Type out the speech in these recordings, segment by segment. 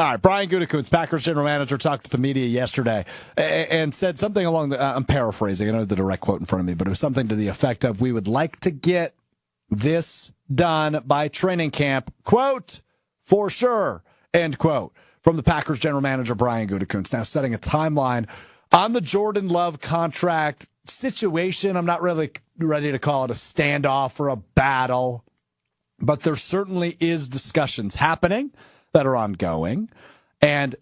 All right, Brian Gutekunst, Packers general manager, talked to the media yesterday and said something along the, I'm paraphrasing, I don't have the direct quote in front of me, but it was something to the effect of, we would like to get this done by training camp, quote, for sure, end quote, from the Packers general manager, Brian Gutekunst. Now setting a timeline on the Jordan Love contract situation. I'm not really ready to call it a standoff or a battle, but there certainly is discussions happening that are ongoing. And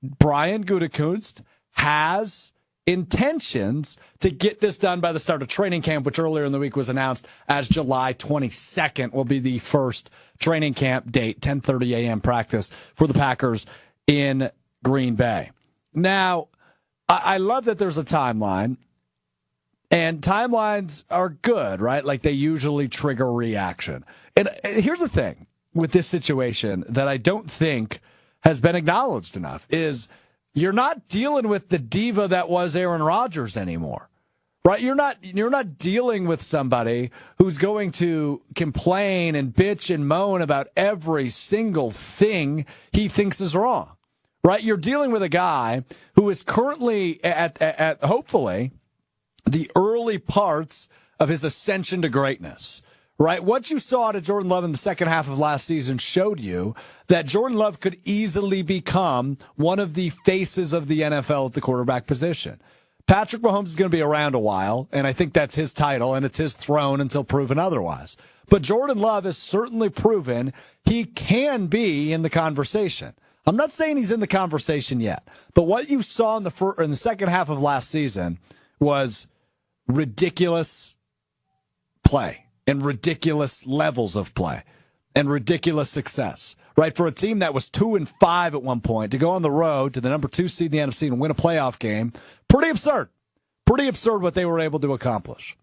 Brian Gutekunst has intentions to get this done by the start of training camp, which earlier in the week was announced as July 22nd will be the first training camp date, 10:30 a.m. practice for the Packers in Green Bay. Now, I love that there's a timeline, and timelines are good, right? Like they usually trigger reaction. And here's the thing with this situation that I don't think has been acknowledged enough is you're not dealing with the diva that was Aaron Rodgers anymore, right? You're not dealing with somebody who's going to complain and bitch and moan about every single thing he thinks is wrong, right? You're dealing with a guy who is currently at hopefully the early parts of his ascension to greatness. Right? What you saw out of Jordan Love in the second half of last season showed you that Jordan Love could easily become one of the faces of the NFL at the quarterback position. Patrick Mahomes is going to be around a while, and I think that's his title, and it's his throne until proven otherwise. But Jordan Love has certainly proven he can be in the conversation. I'm not saying he's in the conversation yet, but what you saw in the second half of last season was ridiculous play. And ridiculous levels of play and ridiculous success, right? For a team that was 2-5 at one point to go on the road to the number 2 seed in the NFC and win a playoff game, pretty absurd what they were able to accomplish.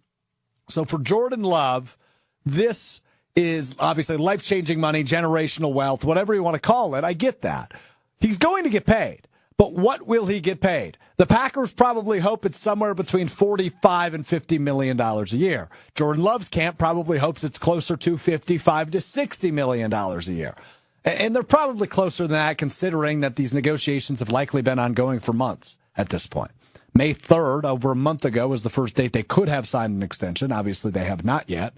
So for Jordan Love, this is obviously life-changing money, generational wealth, whatever you want to call it. I get that. He's going to get paid. But what will he get paid? The Packers probably hope it's somewhere between $45 and $50 million a year. Jordan Love's camp probably hopes it's closer to $55 to $60 million a year. And they're probably closer than that, considering that these negotiations have likely been ongoing for months at this point. May 3rd, over a month ago, was the first date they could have signed an extension. Obviously, they have not yet.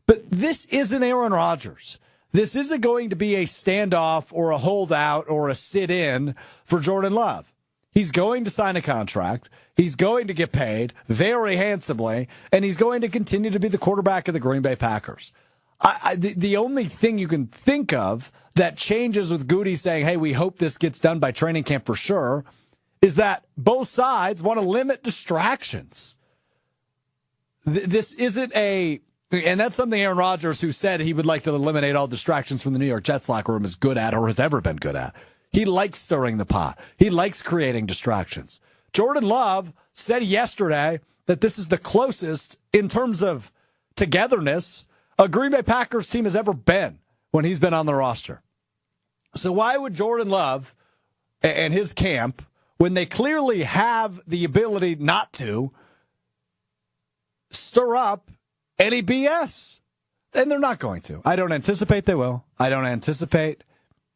But this isn't Aaron Rodgers. This isn't going to be a standoff or a holdout or a sit-in for Jordan Love. He's going to sign a contract. He's going to get paid very handsomely, and he's going to continue to be the quarterback of the Green Bay Packers. The only thing you can think of that changes with Goody saying, hey, we hope this gets done by training camp for sure, is that both sides want to limit distractions. This isn't and that's something Aaron Rodgers, who said he would like to eliminate all distractions from the New York Jets locker room, is good at or has ever been good at. He likes stirring the pot. He likes creating distractions. Jordan Love said yesterday that this is the closest in terms of togetherness a Green Bay Packers team has ever been when he's been on the roster. So why would Jordan Love and his camp, when they clearly have the ability not to, stir up any BS? And they're not going to. I don't anticipate they will. I don't anticipate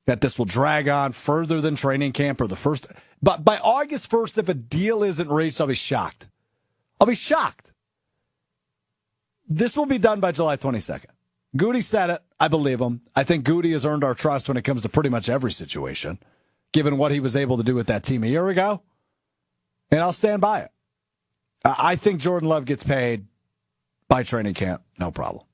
that this will drag on further than training camp or the first. But by August 1st, if a deal isn't reached, I'll be shocked. I'll be shocked. This will be done by July 22nd. Goody said it. I believe him. I think Goody has earned our trust when it comes to pretty much every situation, given what he was able to do with that team a year ago. And I'll stand by it. I think Jordan Love gets paid by training camp, no problem.